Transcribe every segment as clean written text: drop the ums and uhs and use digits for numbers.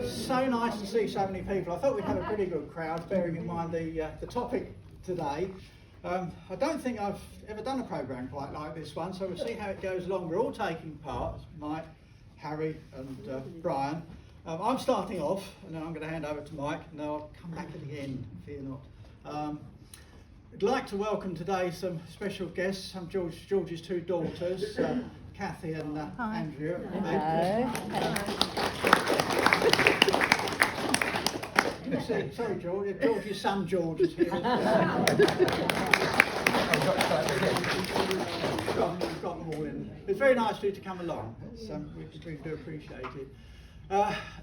So nice to see so many people. I thought we'd have a pretty good crowd, bearing in mind the topic today. I don't think I've ever done a programme quite like this one, so we'll see how it goes along. We're all taking part, Mike, Harry and Brian. I'm starting off, and then I'm going to hand over to Mike, and then I'll come back at the end, fear not. I'd like to welcome today some special guests, some George's two daughters, Kathy and Andrea. Sorry, George. George's son George is here. We've got them all in. It's very nice of you to come along. We do appreciate it.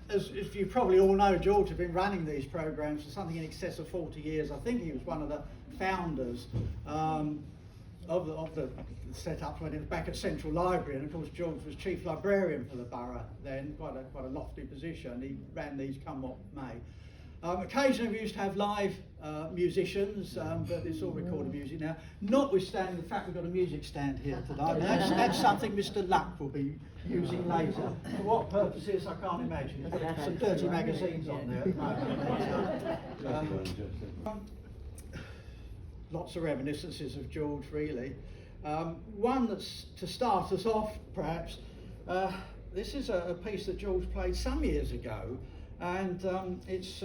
As you probably all know, George has been running these programmes for something in excess of 40 years. I think he was one of the founders of the set-up when it was back at Central Library, and of course George was chief librarian for the borough then, quite a lofty position. He ran these come what may. Occasionally we used to have live musicians, but it's all recorded music now, notwithstanding the fact we've got a music stand here today. That's something Mr. Luck will be using later. For what purposes, I can't imagine. He's got some dirty magazines on there. Lots of reminiscences of George, really. One that's to start us off, perhaps, this is a piece that George played some years ago, and it's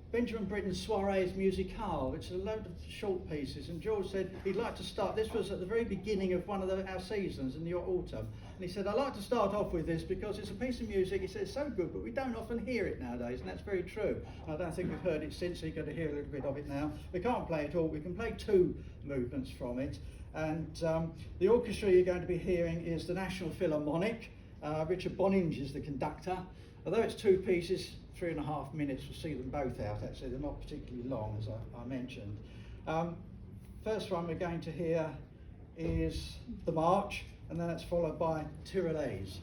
Benjamin Britten's Soirees Musicales, which is a load of short pieces, and George said he'd like to start, this was at the very beginning of one of our seasons in the autumn, and he said, I'd like to start off with this because it's a piece of music, he said, it's so good, but we don't often hear it nowadays, and that's very true. I don't think we've heard it since, so you're going to hear a little bit of it now. We can't play it all, we can play two movements from it, and the orchestra you're going to be hearing is the National Philharmonic. Richard Boninge is the conductor. Although it's two pieces, 3.5 minutes, we'll see them both out actually, they're not particularly long as I mentioned. First one we're going to hear is the March, and then it's followed by Tyrolese.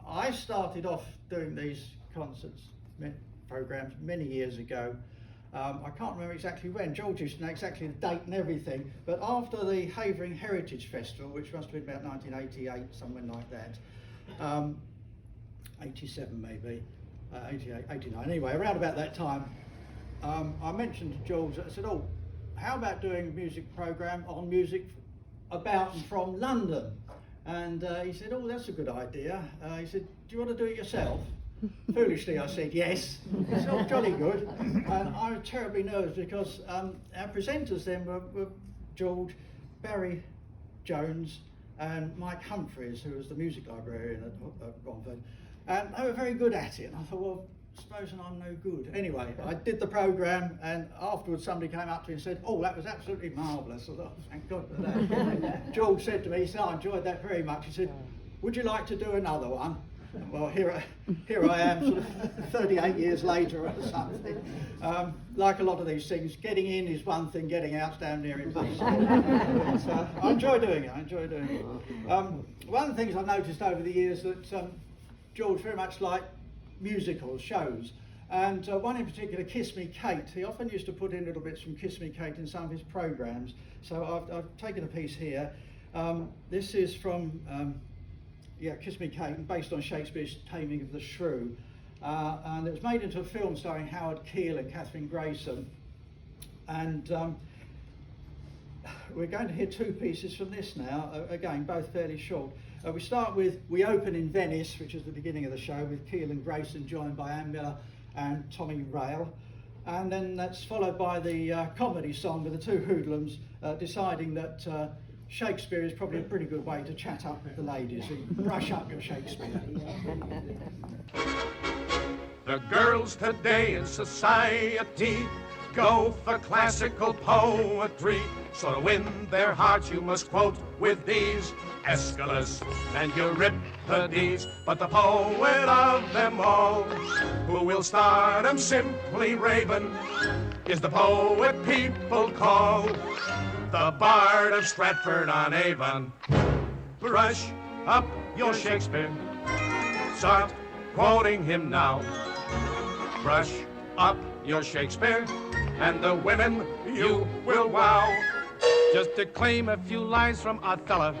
I started off doing these concerts, programmes, many years ago. I can't remember exactly when. George used to know exactly the date and everything, but after the Havering Heritage Festival, which must have been about 1988, somewhere like that, 87 maybe, 88, 89, anyway, around about that time, I mentioned to George, I said, oh, how about doing a music programme on music about and from London? And he said, oh, that's a good idea. He said, do you want to do it yourself? Foolishly, I said yes. He said, oh, jolly good. And I was terribly nervous because our presenters then were George, Barry Jones and Mike Humphreys, who was the music librarian at Romford. And they were very good at it. And I thought, well, supposing I'm no good. Anyway, I did the programme, and afterwards somebody came up to me and said, oh, that was absolutely marvellous. I thought, oh, thank God for that. George said to me, he said, I enjoyed that very much. He said, would you like to do another one? Well, here I am, sort of 38 years later or something. Like a lot of these things, getting in is one thing, getting out's damn near impossible. So I enjoy doing it, one of the things I've noticed over the years that George very much liked musicals, shows, and one in particular, Kiss Me Kate. He often used to put in little bits from Kiss Me Kate in some of his programmes, so I've taken a piece here. This is from Kiss Me Kate, based on Shakespeare's Taming of the Shrew, and it was made into a film starring Howard Keel and Catherine Grayson, and we're going to hear two pieces from this now, again both fairly short. We start with We Open in Venice, which is the beginning of the show, with Keel and Grayson joined by Anne Miller and Tommy Rale. And then that's followed by the comedy song with the two hoodlums deciding that Shakespeare is probably a pretty good way to chat up with the ladies and brush up your Shakespeare. The girls today in society go for classical poetry. So to win their hearts you must quote with these Aeschylus and Euripides. But the poet of them all, who will start 'em simply raving, is the poet people call the Bard of Stratford-on-Avon. Brush up your Shakespeare, start quoting him now. Brush up your Shakespeare, and the women you will wow. Just declaim a few lines from Othello,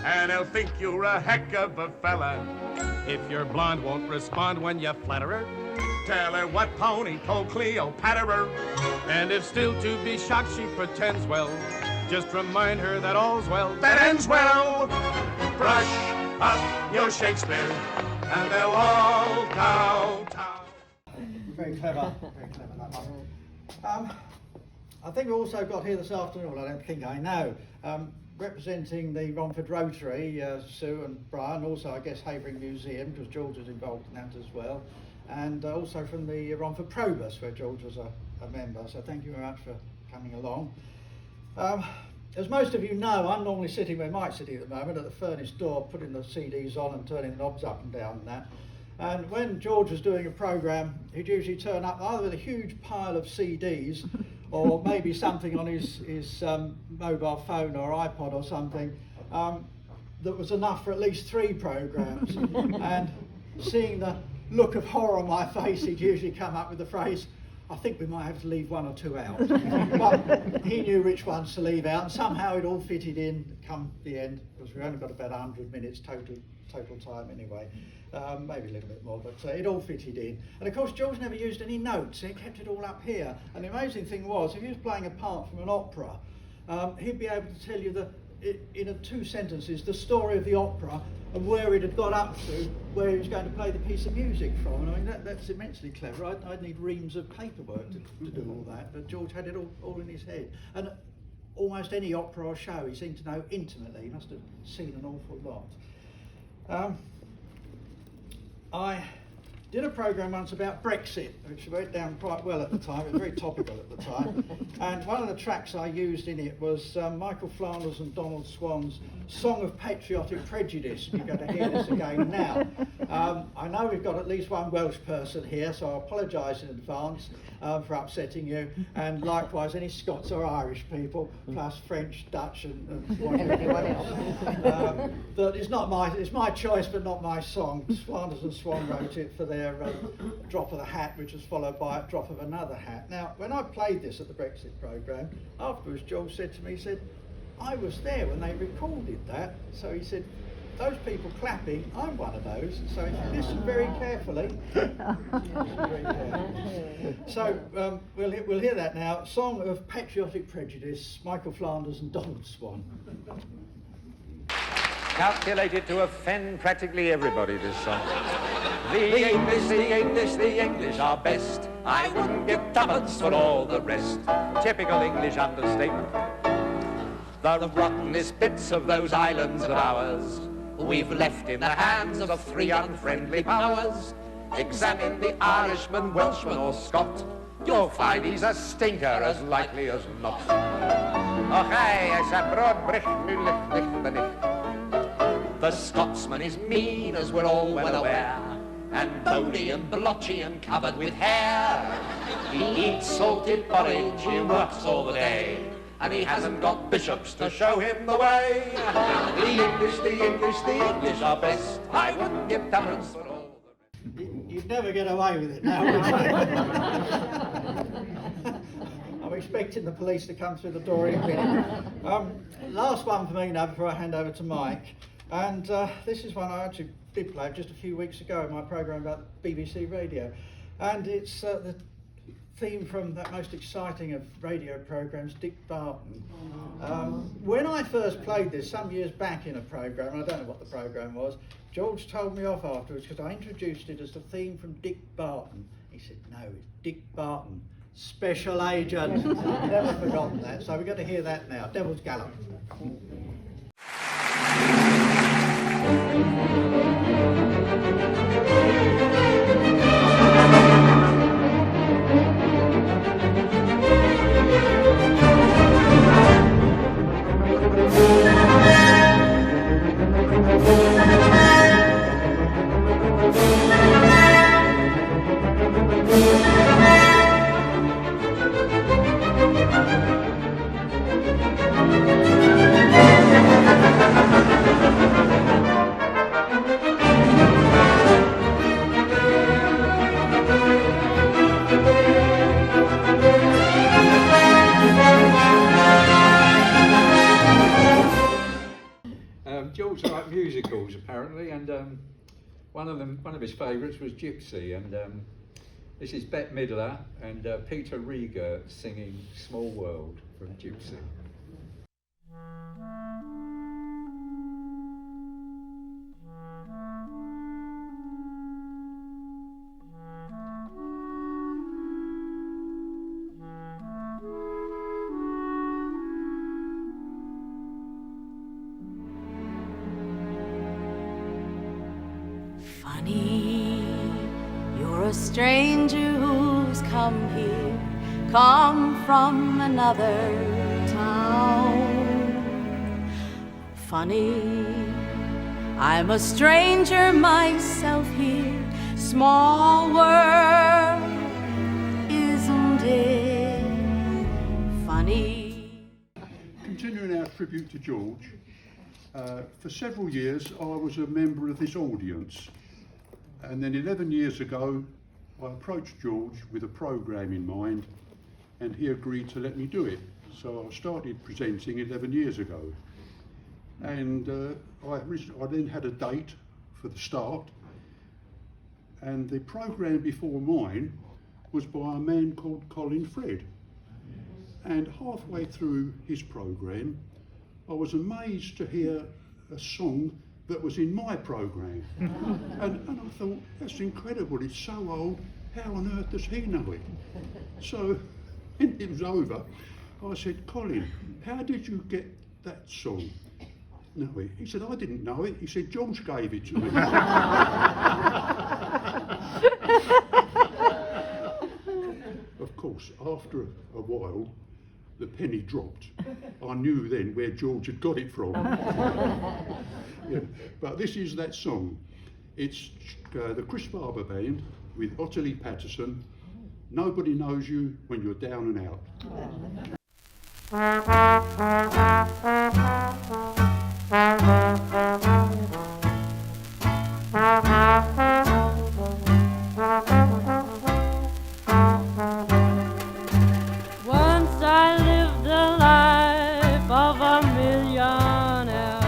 and they'll think you're a heck of a fella. If your blonde won't respond when you flatter her, tell her what pony told Cleopatra. And if still to be shocked she pretends well, just remind her that all's well that ends well. Brush up your Shakespeare, and they'll all kowtow. Very clever, very clever, that one. I think we also got here this afternoon, well, I don't think I know, representing the Romford Rotary, Sue and Brian, also I guess Havering Museum, because George was involved in that as well, and also from the Romford Probus, where George was a member, so thank you very much for coming along. As most of you know, I'm normally sitting where Mike's sitting at the moment, at the furnace door, putting the CDs on and turning the knobs up and down and that. And when George was doing a programme, he'd usually turn up either with a huge pile of CDs or maybe something on his mobile phone or iPod or something that was enough for at least 3 programmes. And seeing the look of horror on my face, he'd usually come up with the phrase, I think we might have to leave 1 or 2 out. But he knew which ones to leave out, and somehow it all fitted in come the end, because we only got about 100 minutes total time anyway. Maybe a little bit more, but it all fitted in. And of course George never used any notes, he kept it all up here. And the amazing thing was, if he was playing a part from an opera, he'd be able to tell you in 2 sentences the story of the opera and where it had got up to, where he was going to play the piece of music from. And I mean, that's immensely clever. I'd need reams of paperwork to do all that, but George had it all in his head. And almost any opera or show he seemed to know intimately. He must have seen an awful lot. I did a programme once about Brexit, which went down quite well at the time. It was very topical at the time. And one of the tracks I used in it was Michael Flanders and Donald Swan's Song of Patriotic Prejudice. You're going to hear this again now. I know we've got at least one Welsh person here, so I apologise in advance for upsetting you. And likewise, any Scots or Irish people, plus French, Dutch, and everyone else. But it's my choice, but not my song. Flanders and Swan wrote it for their Drop of the Hat, which was followed by a Drop of Another Hat. Now, when I played this at the Brexit programme, afterwards Joel said to me, he said, I was there when they recorded that. So he said, those people clapping, I'm one of those. So if you listen very carefully. So we'll hear that now. Song of Patriotic Prejudice, Michael Flanders and Donald Swan. Calculated to offend practically everybody, this song. The English, the English, the English are best. I wouldn't give 2pence for all the rest. Typical English understatement. The rottenest bits of those islands of ours we've left in the hands of 3 unfriendly powers. Examine the Irishman, Welshman or Scot, you'll find he's a stinker as likely as not. Och hey, it's a broad brick, the Scotsman is mean, as we're all well aware, and bony and blotchy and covered with hair. He eats salted porridge, he works all the day, and he hasn't got bishops to show him the way. The English, the English, the English are best. I wouldn't give 2pence for all the rest. You'd never get away with it now, would you? I'm expecting the police to come through the door in a minute. Last one for me now before I hand over to Mike. And this is one I actually did play just a few weeks ago in my programme about BBC Radio. And it's the theme from that most exciting of radio programmes, Dick Barton. When I first played this some years back in a programme, I don't know what the programme was, George told me off afterwards because I introduced it as the theme from Dick Barton. He said, no, it's Dick Barton, Special Agent. I've never forgotten that, so we're going to hear that now. Devil's Gallop. one of his favourites was Gypsy, and this is Bette Midler and Peter Rieger singing Small World from Gypsy. Funny, you're a stranger who's come here, come from another town. Funny, I'm a stranger myself here, small world, isn't it funny? Continuing our tribute to George, for several years I was a member of this audience, and then 11 years ago I approached George with a programme in mind, and he agreed to let me do it. So I started presenting 11 years ago, and I then had a date for the start, and the programme before mine was by a man called Colin Fred. And halfway through his programme I was amazed to hear a song that was in my programme. and I thought, that's incredible, it's so old, how on earth does he know it? So when it was over, I said, Colin, how did you get that song? No, he said, I didn't know it. He said, George gave it to me. Of course, after a while, the penny dropped. I knew then where George had got it from. Yeah. But this is that song. It's the Chris Barber Band with Ottilie Patterson. Nobody knows you when you're down and out. Once I lived the life of a millionaire,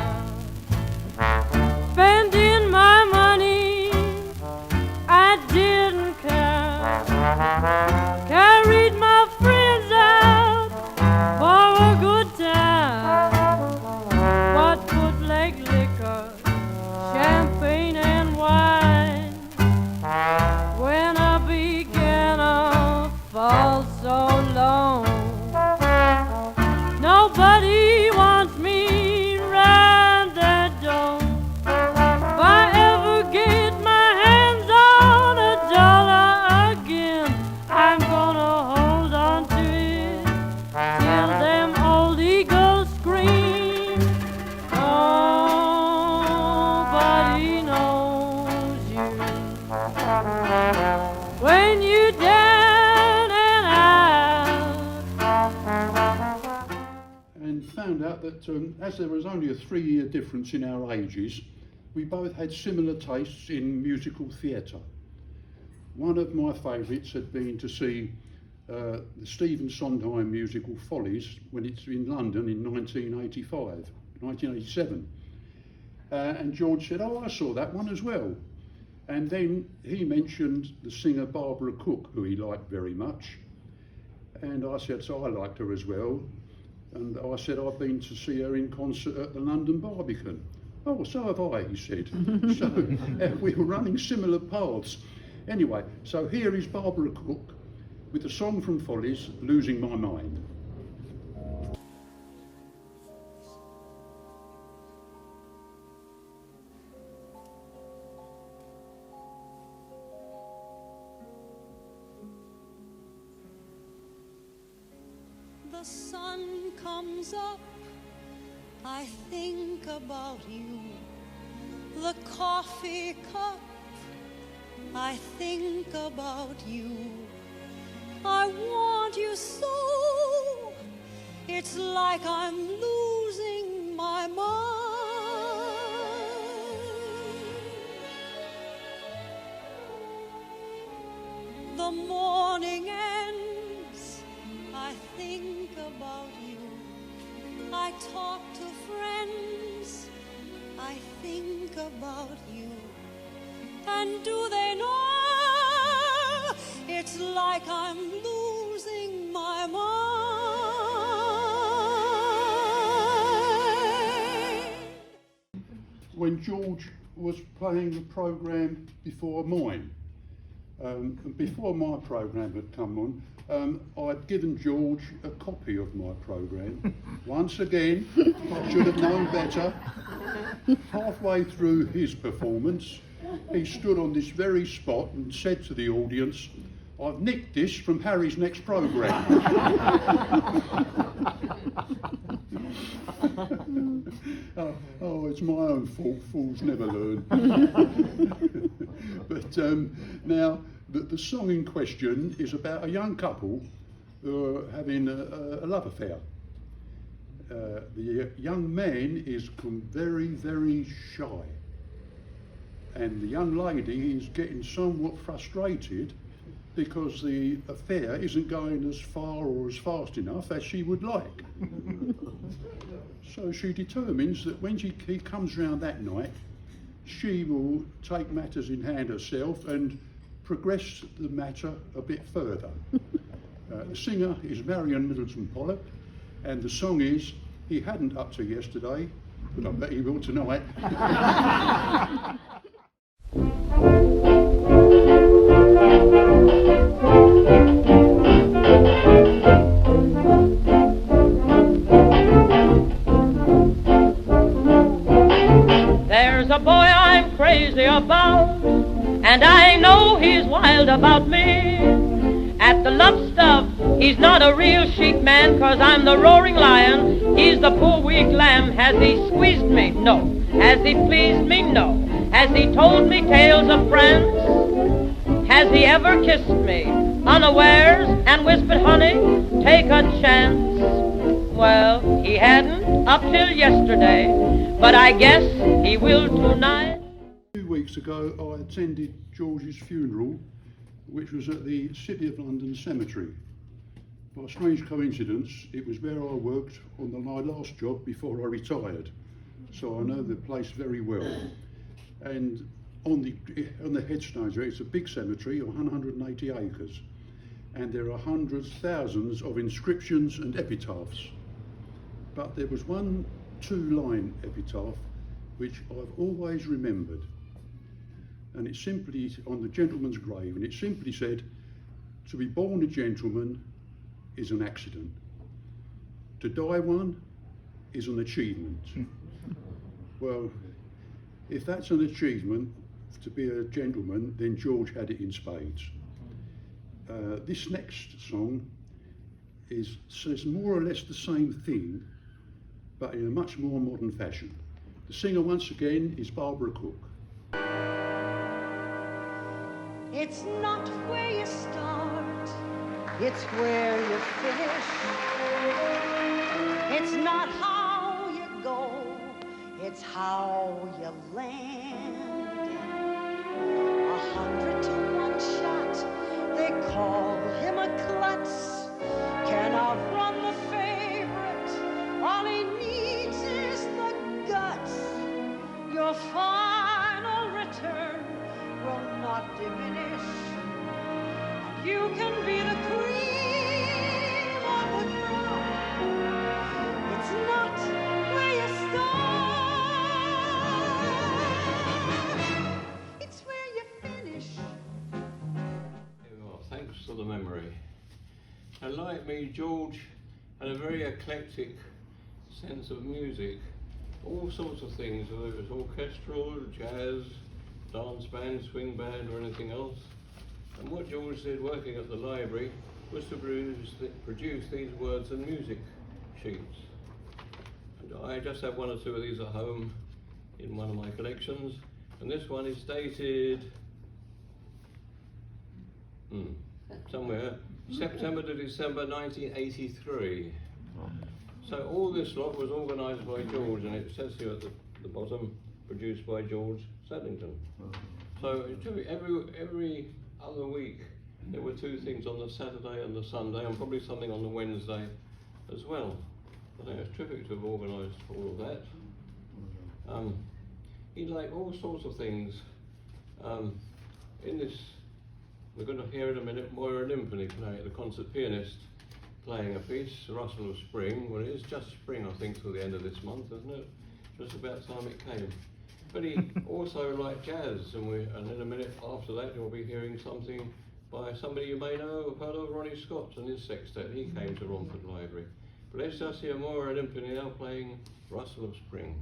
spending my money, I didn't care. Carried my friends out for a good time. What good like liquor, champagne and wine. When I began to fall so low, nobody wants me round that door. If I ever get my hands on $1 again, I'm gonna hold on to it till them old eagles scream. Nobody knows you when you down and out. And found out that as there was only a 3-year difference in our ages, we both had similar tastes in musical theatre. One of my favourites had been to see the Stephen Sondheim musical Follies when it's in London in 1987. And George said, oh, I saw that one as well. And then he mentioned the singer Barbara Cook, who he liked very much. And I said, so I liked her as well. And I said, I've been to see her in concert at the London Barbican. Oh, so have I, he said. So we were running similar paths. Anyway, so here is Barbara Cook with the song from Follies, Losing My Mind. The sun comes up, I think about you. The coffee cup, I think about you. I want you so, it's like I'm losing my mind. The morning ends, I think about you. I talk to friends, I think about you. And do they know it's like I'm losing my mind? When George was playing the programme before mine, and before my programme had come on, I'd given George a copy of my programme. Once again, I should have known better. Halfway through his performance, he stood on this very spot and said to the audience, "I've nicked this from Harry's next programme." Oh, it's my own fault. Fools never learn. But now, the song in question is about a young couple who are having a love affair. The young man is become very, very shy, and the young lady is getting somewhat frustrated because the affair isn't going as far or as fast enough as she would like. So she determines that when he comes round that night, she will take matters in hand herself and progress the matter a bit further. The singer is Marion Middleton Pollock, and the song is "He Hadn't Up to Yesterday, but I bet he will tonight." There's a boy I'm crazy about, and I know he's wild about me. At the love stuff, he's not a real sheep man, 'cause I'm the roaring lion, he's the poor weak lamb. Has he squeezed me? No. Has he pleased me? No. Has he told me tales of friends? Has he ever kissed me unawares and whispered, "Honey, take a chance"? Well, he hadn't up till yesterday, but I guess he will tonight. 2 weeks ago, I attended George's funeral, which was at the City of London Cemetery. By a strange coincidence, it was where I worked on my last job before I retired, so I know the place very well. And on the headstones there, it's a big cemetery of 180 acres, and there are hundreds, thousands of inscriptions and epitaphs. But there was one 2-line epitaph which I've always remembered, and it's simply on the gentleman's grave, and it simply said, "To be born a gentleman is an accident. To die one is an achievement." Well, if that's an achievement to be a gentleman, then George had it in spades. This next song says more or less the same thing, but in a much more modern fashion. The singer once again is Barbara Cook. It's not where you start, it's where you finish. It's not how you go, it's how you land. 100 to 1 shot, they call him a klutz. Can outrun the favorite, all he needs is the guts. Your final return will not diminish, and you can be the cream of the crop. It's not where you start, it's where you finish. Well, thanks for the memory. And like me, George had a very eclectic sense of music, all sorts of things, whether it was orchestral, jazz, dance band, swing band or anything else. And what George did working at the library was to produce these words and music sheets. And I just have 1 or 2 of these at home in one of my collections, and this one is dated somewhere September to December 1983. So all this lot was organised by George, and it says here at the bottom, produced by George Saddington. So every other week there were 2 things on the Saturday and the Sunday, and probably something on the Wednesday as well. I think it's terrific to have organised all of that. He liked all sorts of things. In this, we're going to hear in a minute Moira Limpany play, the concert pianist, playing a piece, Rustle of Spring. Well, it is just spring, I think, till the end of this month, isn't it? Just about time it came. But he also liked jazz, and in a minute after that you'll be hearing something by somebody you may know have heard of, Ronnie Scott and his sextet. He came to Romford Library. But let's just hear Moira Limpany now playing Rustle of Spring.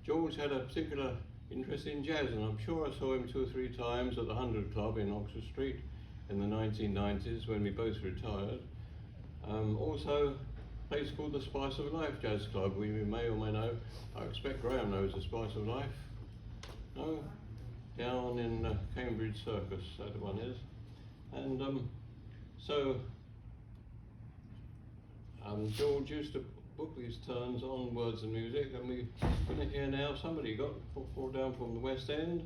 George had a particular interest in jazz, and I'm sure I saw him 2 or 3 times at the 100 Club in Oxford Street in the 1990s when we both retired. Also, a place called the Spice of Life Jazz Club, we may or may know. I expect Graham knows the Spice of Life. No? Down in Cambridge Circus, that one is. And George used to book these turns on Words and Music, and we're going to hear now somebody got brought down from the West End,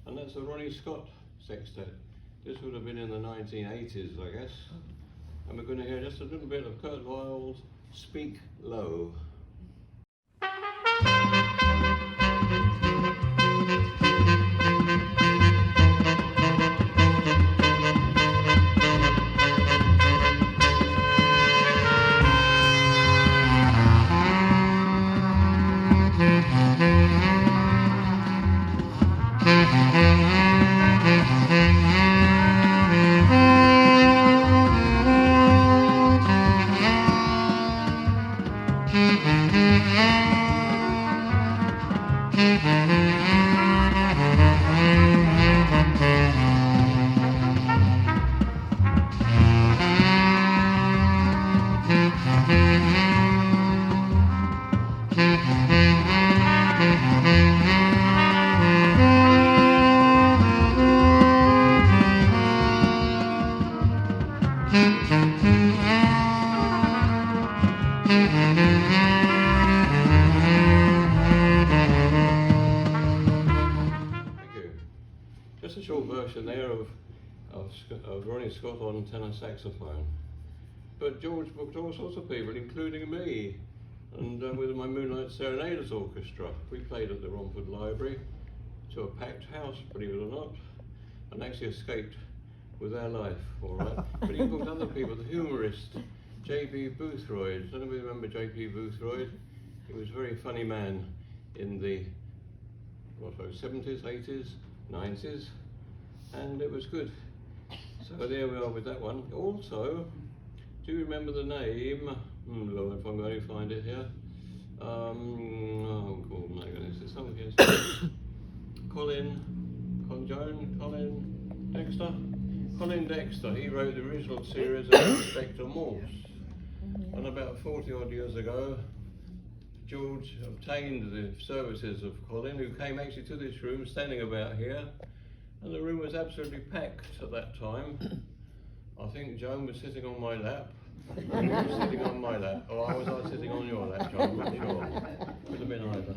and that's the Ronnie Scott Sextet. This would have been in the 1980s, I guess. And we're going to hear just a little bit of Kurt Weill's Speak Low. Just a short version there of Ronnie Scott on tenor saxophone. But George booked all sorts of people, including me, and with my Moonlight Serenaders Orchestra. We played at the Romford Library to a packed house, believe it or not, and actually escaped with our life, all right. But he booked other people, the humorist, J.P. Boothroyd. Don't you remember J.P. Boothroyd? He was a very funny man in the 70s, 80s, 90s, and it was good. So there we are with that one. Also, do you remember the name? Lord, if I'm going to find it here. Oh, my goodness, there's something here. Colin Dexter. He wrote the original series of Inspector Morse. And about 40 odd years ago, George obtained the services of Colin, who came actually to this room, standing about here, and the room was absolutely packed at that time. I think Joan was sitting on my lap. You were sitting on my lap, or was I sitting on your lap, Joan? I'm not sure. Could have been either.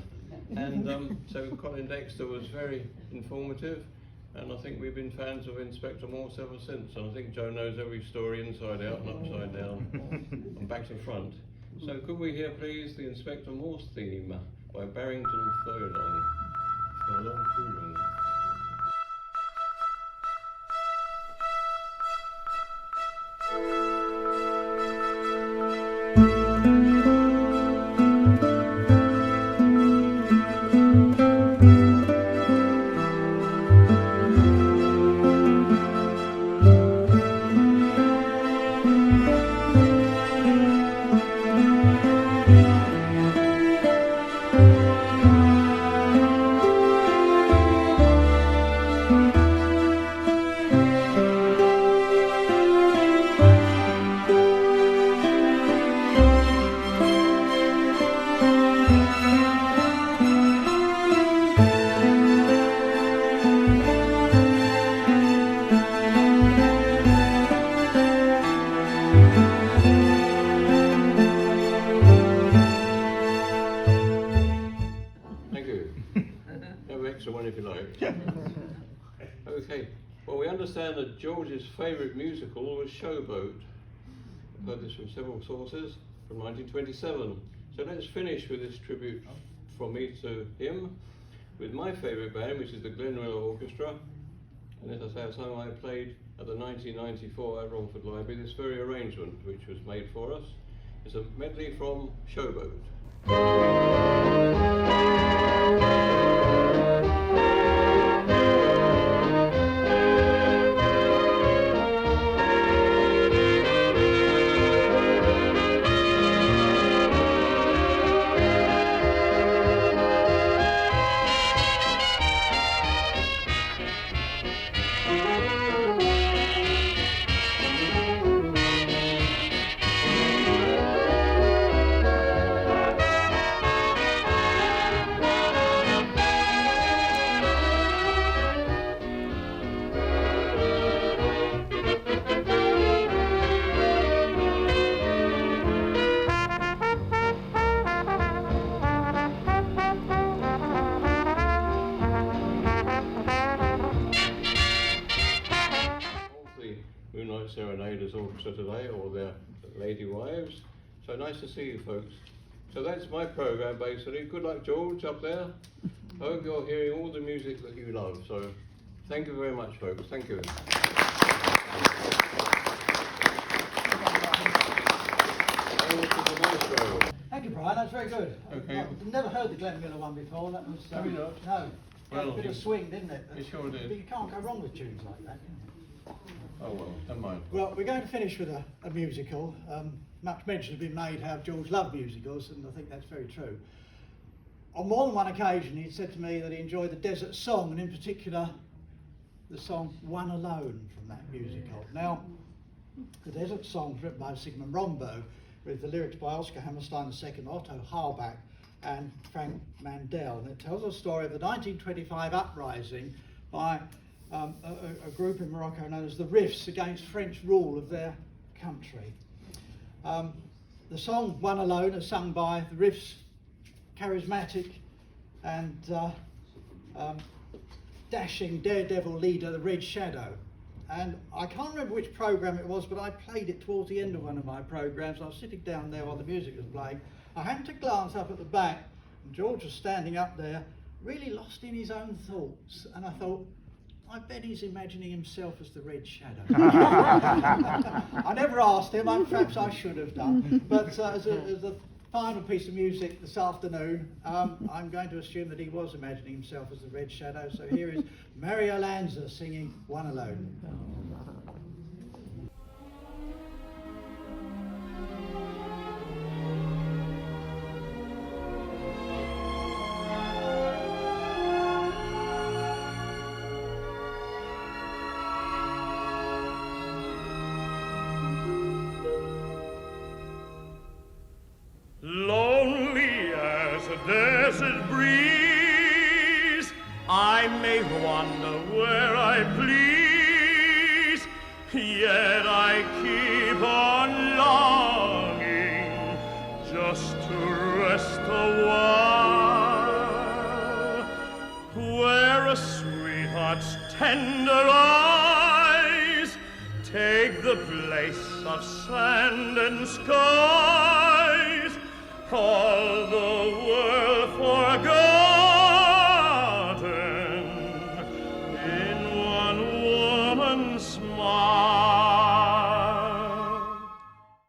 And so Colin Dexter was very informative, and I think we've been fans of Inspector Morse ever since. And I think Joan knows every story inside out and upside down and back to front. So could we hear, please, the Inspector Morse theme by Barrington Furlong. Furlong, Furlong. Okay, well, we understand that George's favourite musical was Showboat. I've heard this from several sources, from 1927. So let's finish with this tribute from me to him with my favourite band, which is the Glenmiller Orchestra. And as I say, a song I played at the 1994 at Romford Library, this very arrangement which was made for us. It's a medley from Showboat. Serenaders Orchestra today, or their lady wives. So nice to see you folks. So that's my programme basically. Good luck, George, up there. I hope you're hearing all the music that you love. So thank you very much, folks. Thank you. Thank you, Brian. That's very good. Okay. I've never heard the Glenmiller one before. That was Have you not? No. Well, A bit of swing, didn't it? It sure did. But you can't go wrong with tunes like that, can you? Oh well, never mind. Well, we're going to finish with a musical. Much mention has been made how George loved musicals, and I think that's very true. On more than one occasion, he said to me that he enjoyed the Desert Song, and in particular, the song One Alone from that musical. Now, the Desert Song was written by Sigmund Rombo, with the lyrics by Oscar Hammerstein II, Otto Harbach, and Frank Mandel. And it tells a story of the 1925 uprising by a group in Morocco known as the Rifs against French rule of their country. The song One Alone is sung by the Rifs' charismatic and dashing daredevil leader, the Red Shadow. And I can't remember which programme it was, but I played it towards the end of one of my programmes. I was sitting down there while the music was playing. I happened to glance up at the back, and George was standing up there, really lost in his own thoughts. And I thought, I bet he's imagining himself as the Red Shadow. I never asked him, perhaps I should have done. But as a final piece of music this afternoon, I'm going to assume that he was imagining himself as the Red Shadow. So here is Mario Lanza singing One Alone. Lonely as a desert breeze, I may wander where I please, yet I land and skies, all the world